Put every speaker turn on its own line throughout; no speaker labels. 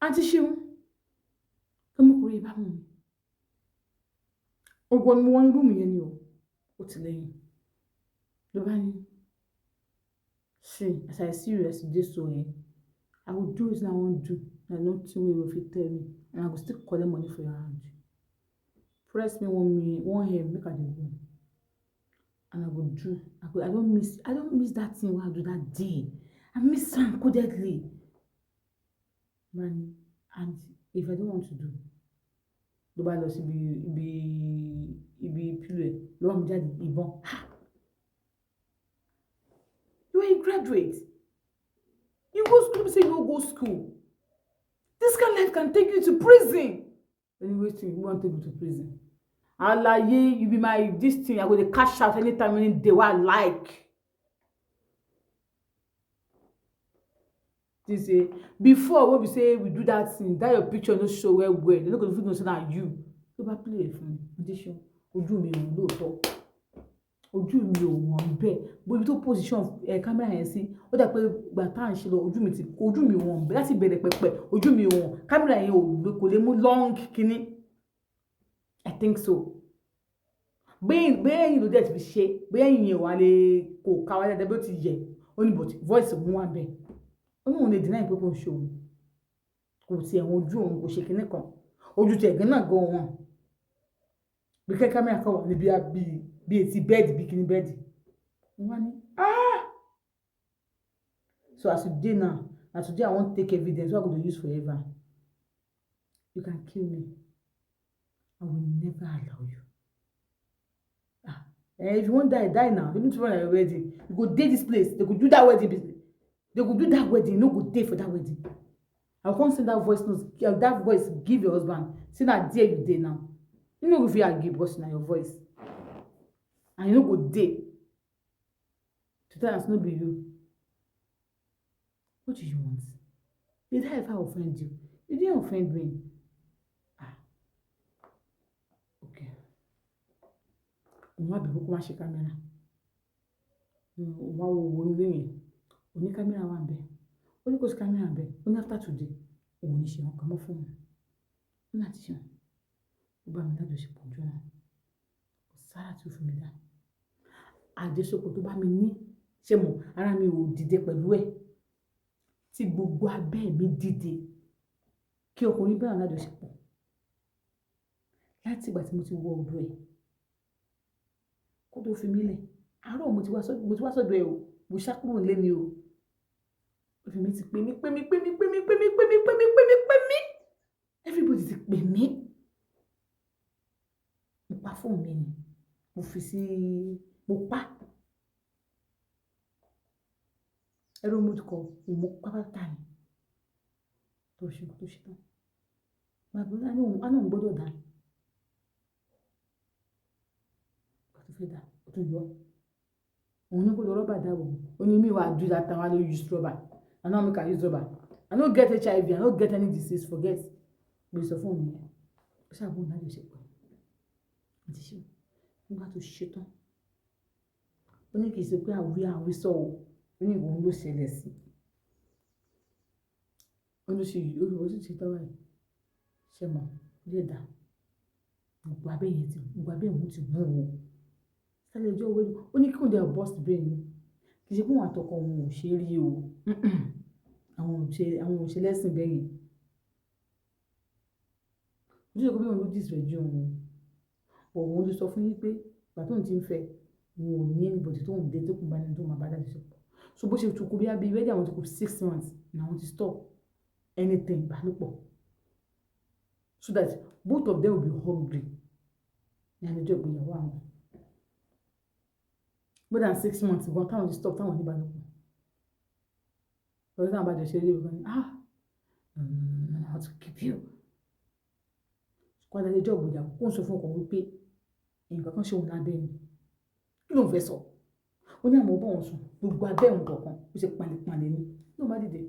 àǹtí ṣeun ọmọkùnrin bá mú mi ogun ni wọ́n rúùmù yẹn ni ó ti lẹ́yìn ló bá ní see as I see you yesterday so I will do it I won't do na nothing wey you fit tell me and I go still collect money for your hand press me 1 minute 1 hair make I dey go and I go do I don't miss that thing wey I do that day I miss am codedly man and if I don't want to do ló bá lọ sí ibi pillow ló wá mú jáde ìbọn you are a graduate you go school say you no go school this kind of life can take you to prison anyway you wan take me to prison alaye you be my this thing I go dey cash out anytime any day wey I like this say before wey be say we do that thing that your picture no show well they no go fit know say na you ló bá play fún mi audition ojú mi ò lóòótọ́ ojú mi ò wọ̀n bẹ́ẹ̀ bó ibi tó position kámẹ́rà yẹn sí ó dà pé gbà tá à ń ṣe lọ ojú mi wọ̀n bẹ́ẹ̀ láti bẹ̀rẹ̀ pẹ̀pẹ̀ ojú mi wọ̀n kámẹ́rà yẹn kò lè mú long kíní I think so bẹ́ẹ̀ yìí ló dẹ̀ ti fi ṣe bẹ́ẹ̀ yìí yẹn wà lè kó káwá dáadáa bí ó ti yẹ ó ní but voice mú wá bẹ́ẹ̀ ó ní òun lè deny pé kò ṣe òun kò tiẹ̀ wọn ojú òun kò ṣe kíní kan ojú tiẹ̀ gan náà gan wọn bí kẹ́ kámẹ́rà kan wà níbi bí etí bẹ́ẹ̀dì bí kíní bẹ́ẹ̀dì wọ́n ní so as you dey now na today I wan take evidence wey I go dey use forever you can kill me I will never allow you if you wan die die now even tomorrow na your wedding you go dey this place they go do that wedding you no go dey for that wedding I go come send that voice give your husband say na there you dey now you no go fit argue because na your voice and you no go dey to tell us no be you what do you want did I ever offend you you didn't offend me okay òun wá bẹ̀rù kó má ṣe kámẹ́rà òun wá wo ilé yẹn òní kámẹ́rà wà ń bẹ̀ ó ní kò sí kámẹ́rà ń bẹ̀ ó ní after today òun ní ṣe wọn kàn mọ́ fún wọn ó láti ṣe wọn ó bá mi lájọṣepọ̀ ọjọ́ náà kò sára tí ó fi mi dá àjọṣepọ̀ tó bá mi ní ṣe mọ̀ ara mi ò dìde pẹ̀lú ẹ̀ tí gbogbo abẹ́ mi dìde kí ọkùnrin bẹ́ẹ̀ lájọṣepọ̀ láti ìgbà tí mo ti wọ ọ̀dọ̀ ẹ̀ kó tó fi mí lẹ̀ àárọ̀ mo ti wá sọ́dọ̀ ẹ̀ o mo ṣàkúrò nílé ni o òfin mi ti pè mí everybody ti pè mí mo pa fóònù mi ni mo fi sí mo pa ẹ̀rọ mo kọ mo pápátá ni tó ṣe tán bàbá àná òun gbọ́dọ̀ dá tó fẹ́ dá ó tún yọ òun ní kó lọ rọ́bà dáàbò ó ní mi wà do that time I no use rubber I no make I use rubber I no get HIV I no get any disease forget mo sọ fún mi ó ṣàbùn láti ṣe pọ̀ àti ṣe nígbà tó ṣe tán ó ní kì í ṣe pé àwísọ o ó ní ìwọ̀n ló ṣẹlẹ̀ sí ó ló ṣe yìí ó sì ṣe tọ́wọ́ ẹ̀ ṣe mọ̀ lè dà gbogbo abẹ́ ìhun ti wú o sálẹ̀ ọjọ́ owó ó ní kí òun dẹ̀ bọ́ọ̀sì bẹ́ẹ̀ ni kì í ṣe pé òun àtọkọ òun ò ṣe rí o àwọn ò ṣe lẹ́sìn bẹ́ẹ̀ yẹn ojú ìkọ́ bí wọn ló dìsrẹ̀ ju òun ló sọ fún yín pé ìgbà tóun ti ń fẹ́ òun ò ní anybody tóun dé tó kún bá ní tó máa bá dájú sọpọ̀ so bó ṣe tukú bí abí wẹ́dí àwọn tó kù 6 months na wọ́n ti stop anything ìbálòpọ̀ so that both of them will be hungry ní àlejò ìgbéyàwó àwọn more than 6 months gan táwọn ti stop táwọn níbálòpọ̀ lọ́dún táwọn bá jọ ṣe eré ìwé ní I want to keep you kọ́ńtà àlejò ìgbéyàwó kó ń sọ fún ọkọ̀ wípé nǹkan kan ṣe òun lábẹ́ ni kí ló ń fẹ́ sọ ó ní àmọ́ bọ́ wọn sùn gbogbo abẹ́ òun kọ̀ọ̀kan ó ṣe palẹ̀palẹ̀ ni ló bá dìde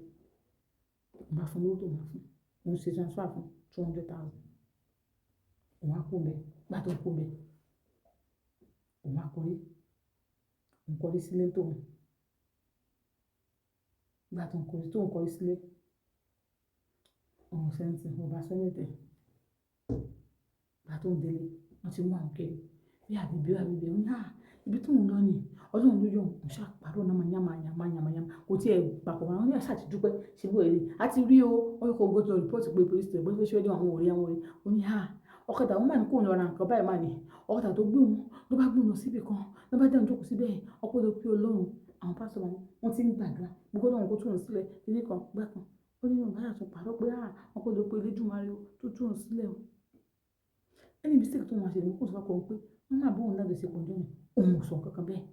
bá fún lówó tó máa fún òun ṣe transfer fún 200,000 òun á kó bẹ́ẹ̀ gbà tó kó bẹ́ẹ̀ òun á kọrí sílé tóun gbà tó ń kọrí sílé ọ̀hún sẹ́ńtì ọba sẹ́ńtì bá tó ń délé wọ́n ti mú àwọn kiri bí àbíbí ó ní ibi tó ń lọ ni ọlọ́run ló yọ òun ṣàpàrọ̀ náà yàmà kò tí ẹ̀ papọ̀ wọn ní àṣà àti dúpẹ́ ṣe bó èrè àti rí o wọ́n kò gbọ́dọ̀ rìpọ́ọ̀tì pé police station bó ṣe fẹ́ dé àwọn òrí ó ní ọ̀kadà wọn máa ní kó lọ ra nǹkan báyìí máa ní ọ̀kadà tó gbé wọn ló bá gbé wọn síbì kan ló bá dẹ́nu jókòó síbẹ̀ ọpọlọ pé ọlọ́run àwọn pásítọ̀ wọn ti ń gbàdúrà gbogbo ọlọ́run kó tún wọn sílẹ̀ ilé kan gbá kan ó ní ìbára tó pàrọ̀ pé ọpọlọ pé Elédùmarè tó tún wọn sílẹ̀ o ẹni bí sèkì tó wọn ṣe ní kó sọ pé wọn máa bọ́ wọn láti ṣe pọ̀jọ́ ni òun ò sọ kankan bẹ́ẹ̀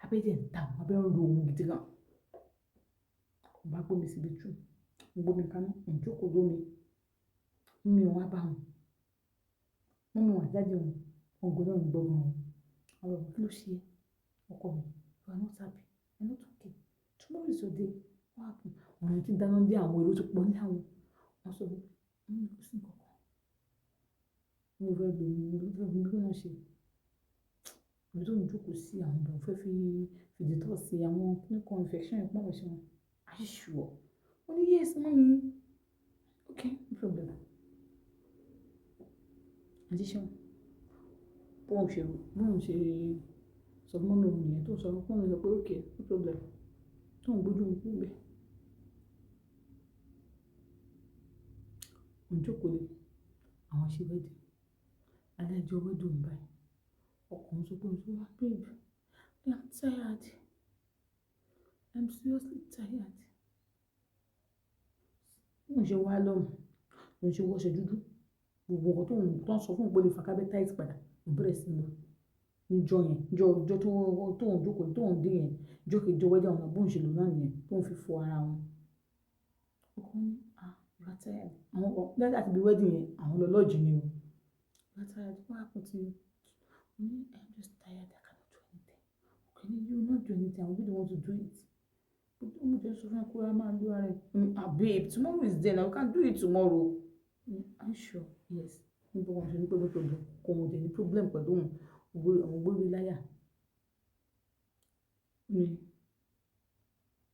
abẹ́jẹ́ ń ta àwọn abẹ́ ń lo ohun gidi gan ọba gbómi síbi tù gbómi kaná ìjókòó lómi mímí wọn á bá wọn mímí wọn àjáde wọn ọgbọ́n náà ń gbọ́gbọ́n wọn àwọn ọmọ kí ló ṣe ọkọ mi you are not happy you are not okay tomorrow is your day what happen ọ̀run ti dáná dé àwọn èrò tó pọ̀ ní àwọn wọn sọ pé kò sí nǹkan kan mo fẹ́ lò ní bí wọ́n ṣe ibi tó ń jókòó sí àwọn ọ̀dọ́ fẹ́ fi fìdítọ́ sí àwọn clinical infection ìpọ́n lọ sí wọn are you sure ó ní yes mommy okay no problem addition bóun ṣe sọ fún mọ́mí òun nìyẹn tó sọ fún mi lọ pé okay no problem tó ń gbójú mi kúrò bẹ́ẹ̀ òun jókòó lé àwọn ṣe wẹ́dì adájọ́ wẹ́dì òun báyìí ọkùnrin sọ pé òun wá babe I'm tired I'm seriously tired òun ṣe wá lọ́rùn òun ṣe wọ́ṣẹ dúdú gbogbo ọkọ̀ tó ń sọ fún òun pé lè fàkábẹ́ táìtì padà òun bẹ̀rẹ̀ sí lọ níjọ yẹn ìjọ tó ń jókòó tó ń dé yẹn ìjọ kejì wẹ́dì àwọn bóun ṣe lò náà nìyẹn tó ń fi fọ ara wọn ọkọ ní you are tired àwọn lẹ́yìn àti bí wẹ́dì yẹn àwọn lọ lọ́ọ̀jì ni o you are tired what happened to you I'm just tired I cannot do anything okay you not do anything I really want to do it but don't just so far kura máa lo ara ẹ babe tomorrow is there now we can do it tomorrow I'm sure yes nígbà wọn ṣe ní pẹ̀lú problem kò wọn dẹ̀ ní problem pẹ̀lú àwọn gbórí láyà ní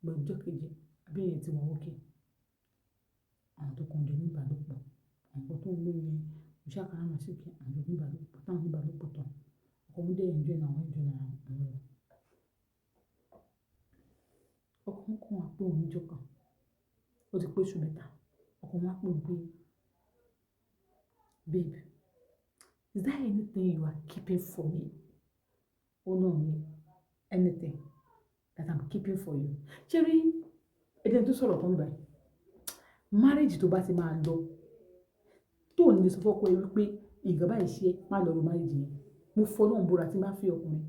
gbọ́dọ̀ kejì abẹ́yẹn ti wọ́n ókè àwọn tó kàn dé ní ìbálòpọ̀ àwọn tó ń lóyún yẹn ìṣàkàrà máa ṣèké àwọn tó ní ìbálòpọ̀ táwọn ní ìbálòpọ̀ tán ọkọ mi dé ẹ̀jọ́ náà àwọn ẹ̀jọ́ náà àwọn lọ. ọkọ ń kún àpò òun jọ kan ó ti pé oṣù mẹ́ta ọkọ wọn á pè pé babe is there anything you are keeping for me? Oh no anything that I'm keeping for you. ṣé rí ẹni tó sọ̀rọ̀ kan báyìí marriage tó bá ti máa lọ tó ní lè sọ fọ́kọ ẹ wípé nǹkan báyìí ṣe má lọ ro marriage yẹn mo fọlọ́run búra tí máa fi ọkùnrin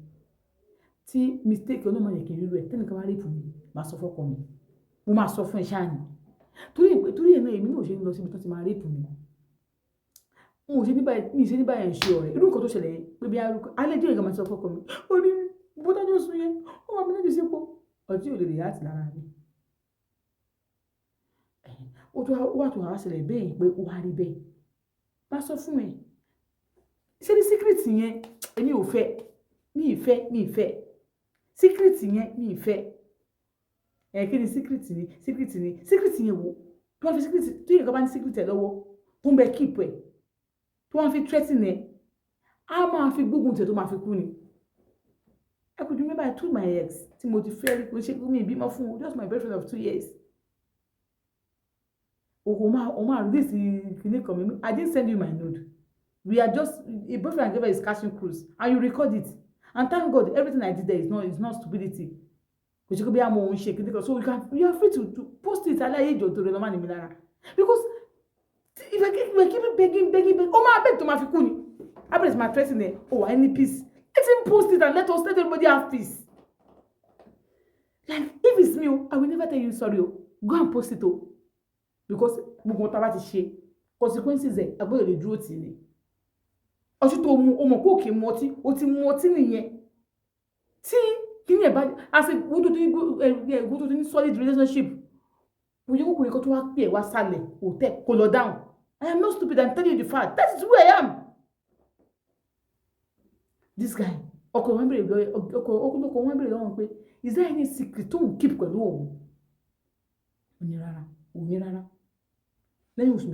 tí mistake ọlọ́mọ yẹn kì í rírọ ẹ̀ tẹ́nìkan wá rape mi máa sọ fọ́kọ mi mo máa sọ fún ẹ ṣáà ni torí ẹ̀ náà èmi náà ṣe ń lọ síbi tó ti máa rape mi mo ṣe ní báyìí ń ṣe ọ̀rẹ́ irú nǹkan tó ṣẹlẹ̀ yẹn pé bí alẹ́ díẹ̀ kan máa sọ fọ́kọ mi ó ní bó dájú sùn yẹn ó wà mí lẹ́jọ́ sípò ọtí ò lè rí láti lára mi ó wà tó wá ṣẹlẹ̀ bẹ́ẹ̀ pé ó wá rí bẹ́ẹ̀ bá sọ fún ẹ ṣé ní secret yẹn èmi ò fẹ́ mi ì fẹ́ secret yẹn mi ì fẹ́ kí ni secret yẹn wo tó wọ́n fi secret tó yẹ kó bá ní secret ẹ̀ lọ́wọ́ tó ń bẹ keep ẹ̀ tó wọ́n fi threaten ẹ̀ á máa fi gbógun tẹ̀ tó máa fi kú ni. I could remember I told my ex tí mo ti fẹ́ rí kó ṣe kó mi ìbímọ fún un just my boyfriend of 2 years. O máa release kìíní kan mi I didn't send you my nude we are just a boyfriend and girlfriend is catching cruise and you record it and thank God everything I did there is not stupidity kò ṣe kó bí a mọ òun ṣe kìíní kan so you are free to post it aláyé ìjọ tó rẹ lọ́mọ ní mi lára because if I keep begging ó máa beg tó máa fi kú ni abẹ́rẹ́ my threatening there oh I need peace let him post it and let everybody have peace like if it's me I will never tell you sorry go and post it because gbogbo tá bá ti ṣe consequences ẹ̀ agbọ́dọ̀ lè dúró tì ní ọtí tó mu ọmọ kó kì í mu ọtí ó ti mu ọtí nìyẹn tí kí ni ẹ̀ bá as a gbogbo tó ní solid relationship mo yẹ kókùnrin kan tó wá pè ẹ́ wá sálẹ̀ hotel kò lọ down I am not stupid I'm telling you the fact that is who I am. This guy ọkọ wọn bèrè lọ́wọ́ pé is there any secret tó ń keep pẹ̀lú òun? Òní rárá lẹ́yìn oṣù